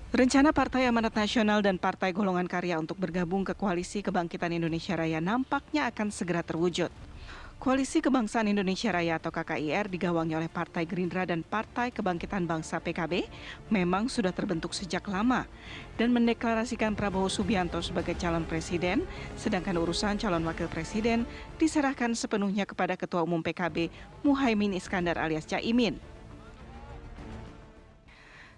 Rencana Partai Amanat Nasional dan Partai Golongan Karya untuk bergabung ke Koalisi Kebangkitan Indonesia Raya nampaknya akan segera terwujud. Koalisi Kebangsaan Indonesia Raya atau KKIR digawangi oleh Partai Gerindra dan Partai Kebangkitan Bangsa PKB memang sudah terbentuk sejak lama dan mendeklarasikan Prabowo Subianto sebagai calon presiden, sedangkan urusan calon wakil presiden diserahkan sepenuhnya kepada Ketua Umum PKB Muhaimin Iskandar alias Caimin.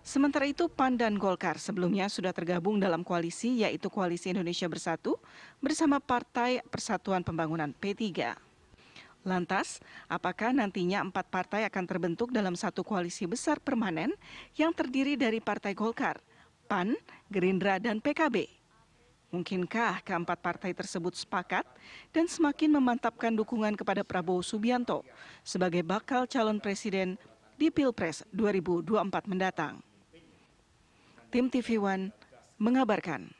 Sementara itu, PAN dan Golkar sebelumnya sudah tergabung dalam koalisi, yaitu Koalisi Indonesia Bersatu bersama Partai Persatuan Pembangunan P3. Lantas, apakah nantinya 4 partai akan terbentuk dalam satu koalisi besar permanen yang terdiri dari Partai Golkar, PAN, Gerindra, dan PKB? Mungkinkah keempat partai tersebut sepakat dan semakin memantapkan dukungan kepada Prabowo Subianto sebagai bakal calon presiden di Pilpres 2024 mendatang? Tim TV One mengabarkan.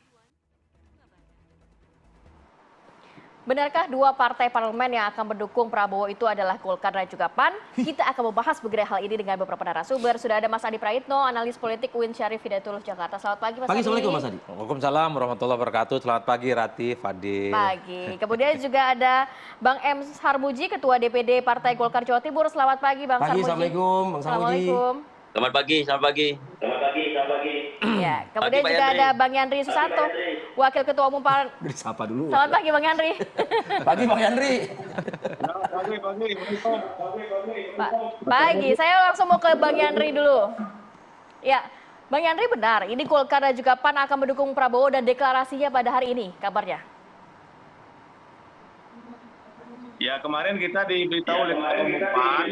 Benarkah dua partai parlemen yang akan mendukung Prabowo itu adalah Golkar dan juga PAN? Kita akan membahas mengenai hal ini dengan beberapa narasumber. Sudah ada Mas Adi Praitno, analis politik UIN Syarif Hidayatullah Jakarta. Selamat pagi Mas Adi. Assalamualaikum Mas Adi. Waalaikumsalam warahmatullahi wabarakatuh. Selamat pagi Rati, Fadil. Pagi. Kemudian juga ada Bang M. Sarmuji, Ketua DPD Partai Golkar Jawa Timur. Selamat pagi Bang Sarmuji. Assalamualaikum Bang Sarmuji. Assalamualaikum. Selamat pagi, selamat pagi. Ya, kemudian juga ada Bang Yandri Susanto, Wakil Ketua Umum PAN. Disapa dulu. Selamat pagi Bang Yandri. Pagi Bang Yandri. Pagi, saya langsung mau ke Bang Yandri dulu. Ya, Bang Yandri benar, ini Golkar dan juga PAN akan mendukung Prabowo dan deklarasinya pada hari ini, kabarnya. Ya, kemarin kita diberitahu oleh Ketua Umum PAN,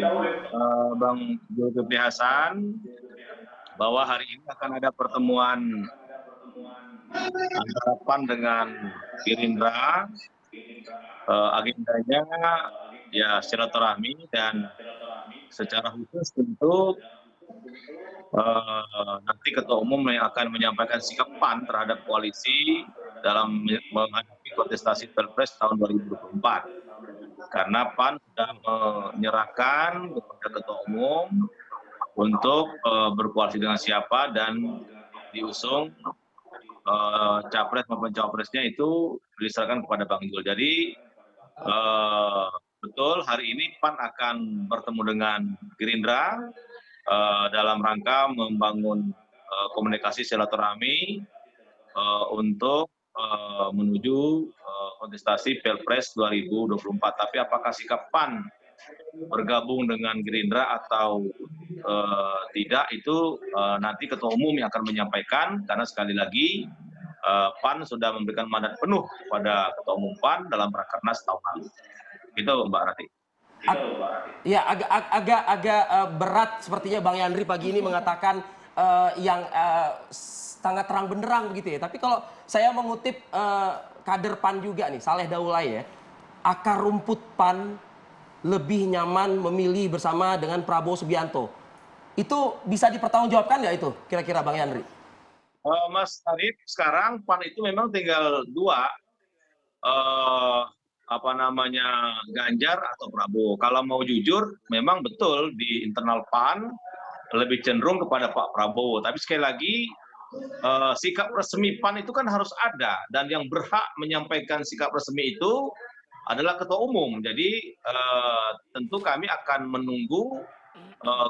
Bang Zulkifli Hasan, bahwa hari ini akan ada pertemuan antara PAN dengan Gerindra. Agendanya ya silaturahmi dan secara khusus tentu nanti Ketua Umum yang akan menyampaikan sikap PAN terhadap koalisi dalam menghadapi kontestasi Pilpres tahun 2024. Karena PAN sudah menyerahkan kepada Ketua Umum untuk berkoalisi dengan siapa dan diusung capres maupun cawapresnya itu diserahkan kepada Bang Zul. Jadi betul hari ini PAN akan bertemu dengan Gerindra dalam rangka membangun komunikasi silaturahmi untuk menuju kontestasi Pilpres 2024. Tapi apakah sikap PAN bergabung dengan Gerindra atau tidak itu nanti Ketua Umum yang akan menyampaikan, karena sekali lagi PAN sudah memberikan mandat penuh kepada Ketua Umum PAN dalam Rakernas tahun lalu. Itu Mbak Rati. Ya, agak berat sepertinya Bang Yandri pagi ini mengatakan yang sangat terang benderang begitu ya. Tapi kalau saya mengutip kader PAN juga nih, Saleh Daulay ya, akar rumput PAN lebih nyaman memilih bersama dengan Prabowo Subianto. Itu bisa dipertanggungjawabkan nggak itu kira-kira Bang Yandri? Mas Arif, sekarang PAN itu memang tinggal dua, Ganjar atau Prabowo. Kalau mau jujur, memang betul di internal PAN lebih cenderung kepada Pak Prabowo. Tapi sekali lagi, sikap resmi PAN itu kan harus ada, dan yang berhak menyampaikan sikap resmi itu adalah Ketua Umum. Jadi tentu kami akan menunggu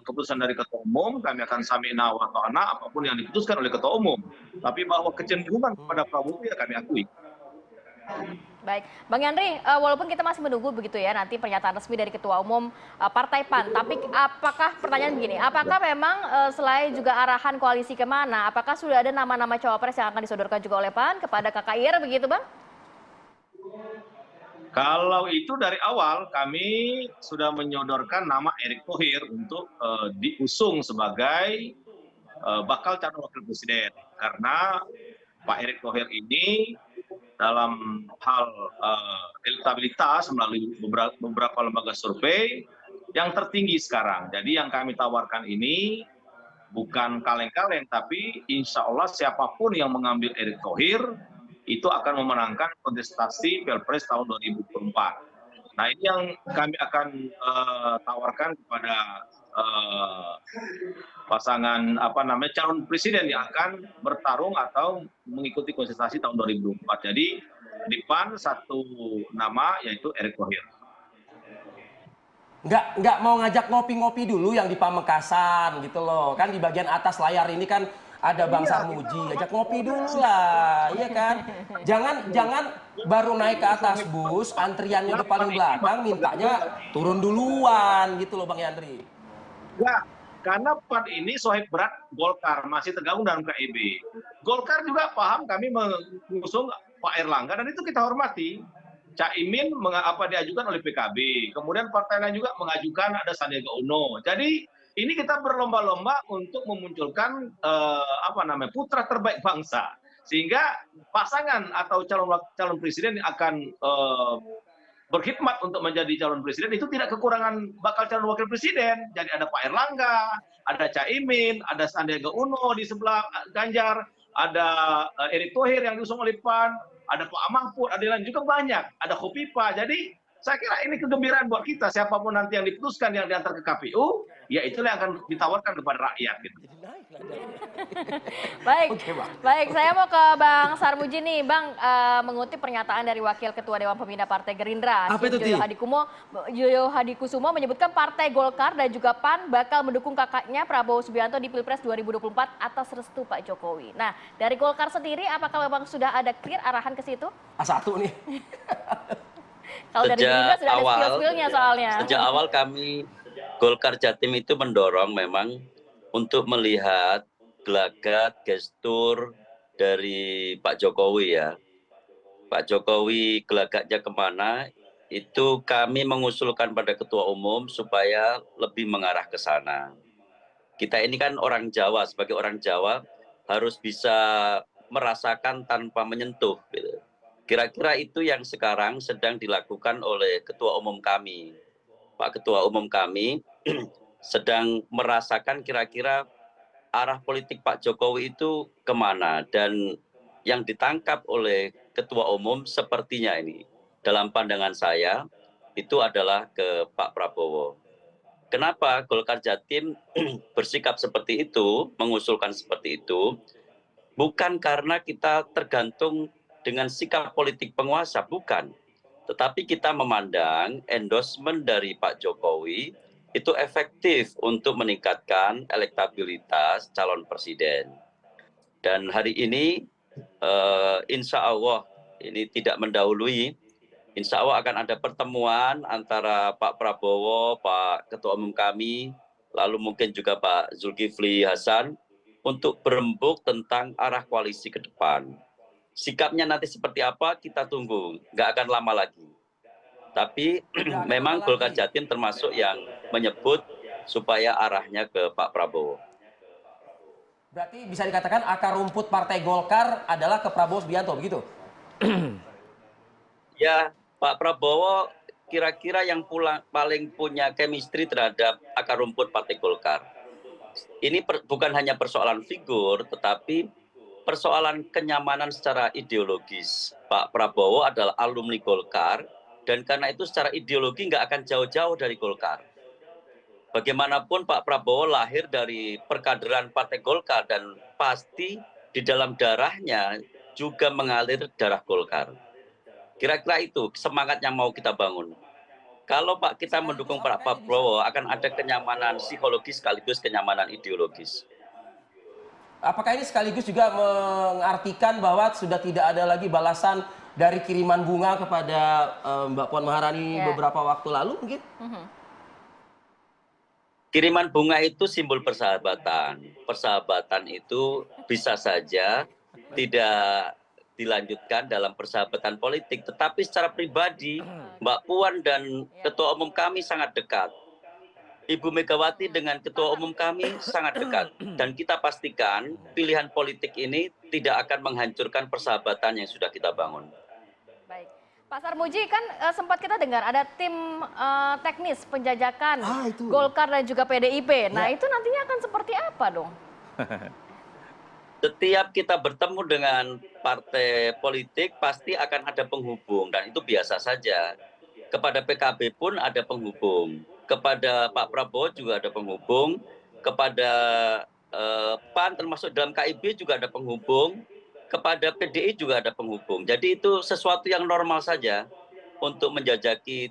keputusan dari Ketua Umum. Kami akan sami'na wa ta'na apapun yang diputuskan oleh Ketua Umum. Tapi bahwa kecenderungan kepada Prabowo ya kami akui. Baik, Bang Yandri, walaupun kita masih menunggu begitu ya nanti pernyataan resmi dari Ketua Umum Partai PAN, tapi apakah pertanyaan begini, apakah memang selain juga arahan koalisi kemana, apakah sudah ada nama-nama cawapres yang akan disodorkan juga oleh PAN kepada KKIR begitu Bang? Kalau itu dari awal kami sudah menyodorkan nama Erick Thohir untuk diusung sebagai bakal calon wakil presiden, karena Pak Erick Thohir ini dalam hal elektabilitas melalui beberapa lembaga survei yang tertinggi sekarang. Jadi yang kami tawarkan ini bukan kaleng-kaleng, tapi insya Allah siapapun yang mengambil Erick Thohir itu akan memenangkan kontestasi Pilpres tahun 2024. Nah ini yang kami akan tawarkan kepada pasangan calon presiden yang akan bertarung atau mengikuti kontestasi tahun 2024. Jadi di PAN satu nama yaitu Erick Thohir. Nggak mau ngajak ngopi-ngopi dulu yang di Pamekasan gitu loh. Kan di bagian atas layar ini kan ada Bang Sarmuji, ajak ngopi dulu lah, iya kan? Jangan baru naik ke atas bus, antriannya di paling belakang, mintanya turun duluan gitu loh Bang Yandri. Ya, karena PAN ini sohib berat Golkar, masih tergabung dalam KIB. Golkar juga paham kami mengusung Pak Erlangga dan itu kita hormati. Caimin diajukan oleh PKB, kemudian partai lain juga mengajukan ada Sandiaga Uno. Jadi ini kita berlomba-lomba untuk memunculkan putra terbaik bangsa, sehingga pasangan atau calon presiden yang akan berkhidmat untuk menjadi calon presiden itu tidak kekurangan bakal calon wakil presiden. Jadi ada Pak Erlangga, ada Caimin, ada Sandiaga Uno di sebelah Ganjar, ada Erick Thohir yang diusung oleh PAN, ada Pak Mahfud, ada lain juga banyak, ada Khofifa. Jadi saya kira ini kegembiraan buat kita, siapapun nanti yang diputuskan yang diantar ke KPU, ya itulah yang akan ditawarkan kepada rakyat. Gitu. Baik, baik. Saya mau ke Bang Sarmuji nih, Bang, mengutip pernyataan dari Wakil Ketua Dewan Pembina Partai Gerindra, Yoyo Hadikusumo menyebutkan Partai Golkar dan juga PAN bakal mendukung kakaknya Prabowo Subianto di Pilpres 2024 atas restu Pak Jokowi. Nah, dari Golkar sendiri, apakah memang sudah ada clear arahan ke situ? A1 nih. Kalau dari Gerindra sudah ada spill-spillnya soalnya. Sejak awal kami Golkar Jatim itu mendorong memang untuk melihat gelagat, gestur dari Pak Jokowi ya. Pak Jokowi gelagatnya kemana, itu kami mengusulkan pada Ketua Umum supaya lebih mengarah ke sana. Kita ini kan orang Jawa, sebagai orang Jawa harus bisa merasakan tanpa menyentuh. Gitu. Kira-kira itu yang sekarang sedang dilakukan oleh Ketua Umum kami. Pak Ketua Umum kami sedang merasakan kira-kira arah politik Pak Jokowi itu kemana. Dan yang ditangkap oleh Ketua Umum sepertinya ini, dalam pandangan saya, itu adalah ke Pak Prabowo. Kenapa Golkar Jatim bersikap seperti itu, mengusulkan seperti itu? Bukan karena kita tergantung dengan sikap politik penguasa, bukan. Tetapi kita memandang endorsement dari Pak Jokowi itu efektif untuk meningkatkan elektabilitas calon presiden. Dan hari ini, insya Allah, ini tidak mendahului, insya Allah akan ada pertemuan antara Pak Prabowo, Pak Ketua Umum kami, lalu mungkin juga Pak Zulkifli Hasan, untuk berembuk tentang arah koalisi ke depan. Sikapnya nanti seperti apa kita tunggu, nggak akan lama lagi. Tapi memang Golkar Jatim termasuk yang menyebut supaya arahnya ke Pak Prabowo. Berarti bisa dikatakan akar rumput Partai Golkar adalah ke Prabowo Subianto, begitu? Ya, Pak Prabowo kira-kira yang paling punya chemistry terhadap akar rumput Partai Golkar. Ini bukan hanya persoalan figur, tetapi persoalan kenyamanan secara ideologis. Pak Prabowo adalah alumni Golkar, dan karena itu secara ideologi nggak akan jauh-jauh dari Golkar. Bagaimanapun Pak Prabowo lahir dari perkaderan Partai Golkar dan pasti di dalam darahnya juga mengalir darah Golkar. Kira-kira itu semangat yang mau kita bangun. Kalau kita mendukung Pak Prabowo akan ada kenyamanan psikologis sekaligus kenyamanan ideologis. Apakah ini sekaligus juga mengartikan bahwa sudah tidak ada lagi balasan dari kiriman bunga kepada Mbak Puan Maharani beberapa waktu lalu mungkin? Kiriman bunga itu simbol persahabatan. Persahabatan itu bisa saja tidak dilanjutkan dalam persahabatan politik. Tetapi secara pribadi, Mbak Puan dan Ketua Umum kami sangat dekat. Ibu Megawati dengan Ketua Umum kami sangat dekat. Dan kita pastikan pilihan politik ini tidak akan menghancurkan persahabatan yang sudah kita bangun. Baik. Pak Sarmuji, kan sempat kita dengar ada tim teknis penjajakan Golkar dan juga PDIP. Nah, itu nantinya akan seperti apa dong? Setiap kita bertemu dengan partai politik pasti akan ada penghubung dan itu biasa saja. Kepada PKB pun ada penghubung. kepada Pak Prabowo juga ada penghubung, kepada PAN termasuk dalam KIB juga ada penghubung, kepada PDI juga ada penghubung. Jadi itu sesuatu yang normal saja untuk menjajaki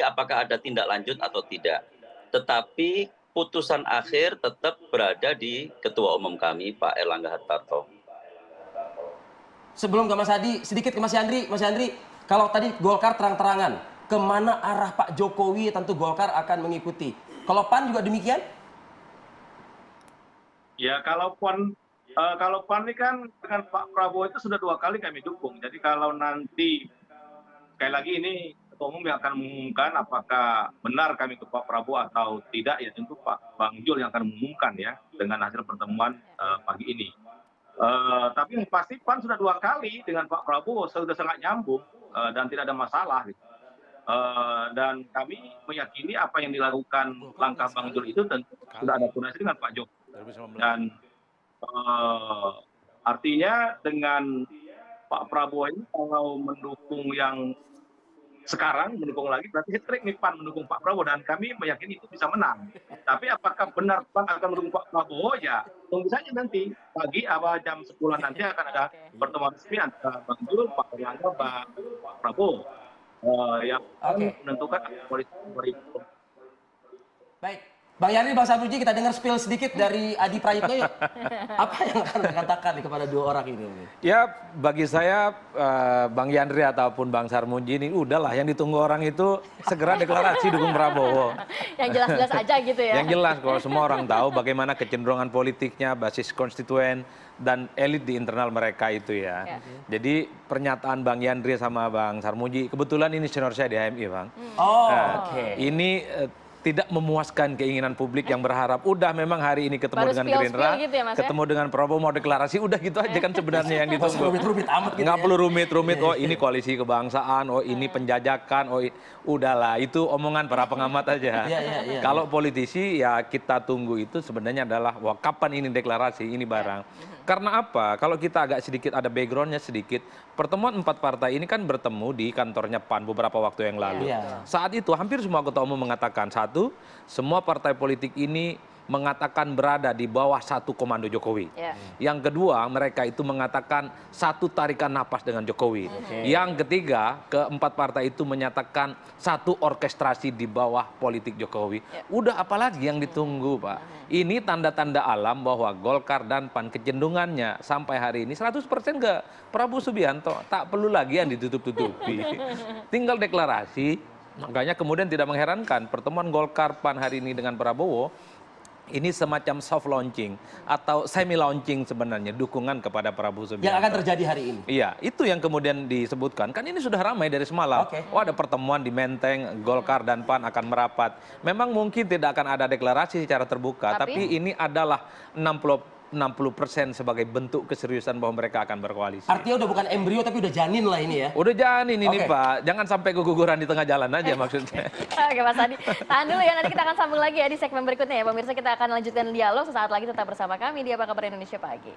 apakah ada tindak lanjut atau tidak. Tetapi putusan akhir tetap berada di Ketua Umum kami, Pak Erlangga Hartarto. Sebelum ke Mas Adi, sedikit ke Mas Yandri. Mas Yandri, kalau tadi Golkar terang-terangan, kemana arah Pak Jokowi tentu Golkar akan mengikuti. Kalau PAN juga demikian? Ya kalau PAN ini kan dengan Pak Prabowo itu sudah 2 kali kami dukung. Jadi kalau nanti sekali lagi ini Ketua Umum yang akan mengumumkan apakah benar kami ke Pak Prabowo atau tidak, ya tentu Pak Bang Jul yang akan mengumumkan ya dengan hasil pertemuan pagi ini. Tapi yang pasti PAN sudah 2 kali dengan Pak Prabowo sudah sangat nyambung dan tidak ada masalah. Gitu. Dan kami meyakini apa yang dilakukan langkah Bang Jul itu tentu sudah ada koordinasi dengan Pak Jokowi. Dan artinya dengan Pak Prabowo ini kalau mendukung yang sekarang, mendukung lagi berarti hat-trick nih PAN mendukung Pak Prabowo, dan kami meyakini itu bisa menang. Tapi apakah benar PAN akan mendukung Pak Prabowo, ya tunggu saja nanti pagi awal jam 10 nanti akan ada pertemuan resmi antara Bang Jul, Pak Erlangga, Pak Prabowo yang menentukan koalisi 2024. Baik. Bang Yandri, Bang Sarmuji, kita dengar spill sedikit dari Adi Prayitno yuk. Apa yang akan dikatakan kepada 2 orang ini? Ya, bagi saya Bang Yandri ataupun Bang Sarmuji ini udahlah, yang ditunggu orang itu segera deklarasi dukung Prabowo. Yang jelas-jelas aja gitu ya. Yang jelas, kalau semua orang tahu bagaimana kecenderungan politiknya, basis konstituen, dan elit di internal mereka itu ya. Jadi pernyataan Bang Yandri sama Bang Sarmuji, kebetulan ini senior saya di HMI, Bang. Ini tidak memuaskan keinginan publik yang berharap udah memang hari ini ketemu dengan Gerindra, gitu ya, Mas, ketemu dengan Prabowo mau deklarasi, udah gitu aja kan sebenarnya yang ditunggu. Rumit-rumit amat gitu. Nggak perlu rumit-rumit, oh ini koalisi kebangsaan, oh ini penjajakan, udahlah itu omongan para pengamat aja. Kalau politisi ya kita tunggu itu sebenarnya adalah wah kapan ini deklarasi, ini barang. Karena apa? Kalau kita agak sedikit ada backgroundnya sedikit, pertemuan 4 partai ini kan bertemu di kantornya PAN beberapa waktu yang lalu. Saat itu hampir semua ketua umum mengatakan, satu, semua partai politik ini mengatakan berada di bawah satu komando Jokowi. Yang kedua, mereka itu mengatakan satu tarikan napas dengan Jokowi. Yang ketiga, keempat partai itu menyatakan satu orkestrasi di bawah politik Jokowi. Udah apalagi yang ditunggu, Pak? Ini tanda-tanda alam bahwa Golkar dan PAN kecenderungannya sampai hari ini 100% ke Prabowo Subianto. Tak perlu lagi yang ditutup-tutupi. Tinggal deklarasi. Makanya kemudian tidak mengherankan pertemuan Golkar PAN hari ini dengan Prabowo ini semacam soft launching atau semi launching sebenarnya dukungan kepada Prabowo Subianto. Yang akan terjadi hari ini. Iya, itu yang kemudian disebutkan. Kan ini sudah ramai dari semalam. Oh, ada pertemuan di Menteng, Golkar dan PAN akan merapat. Memang mungkin tidak akan ada deklarasi secara terbuka, tapi ini adalah 60% sebagai bentuk keseriusan bahwa mereka akan berkoalisi. Artinya udah bukan embrio tapi udah janin lah ini ya. Udah janin ini Pak. Jangan sampai keguguran di tengah jalan aja maksudnya. Oke Mas Adi, tahan dulu ya, nanti kita akan sambung lagi ya di segmen berikutnya ya. Pemirsa, kita akan lanjutkan dialog sesaat lagi, tetap bersama kami di Apa Kabar Indonesia Pagi.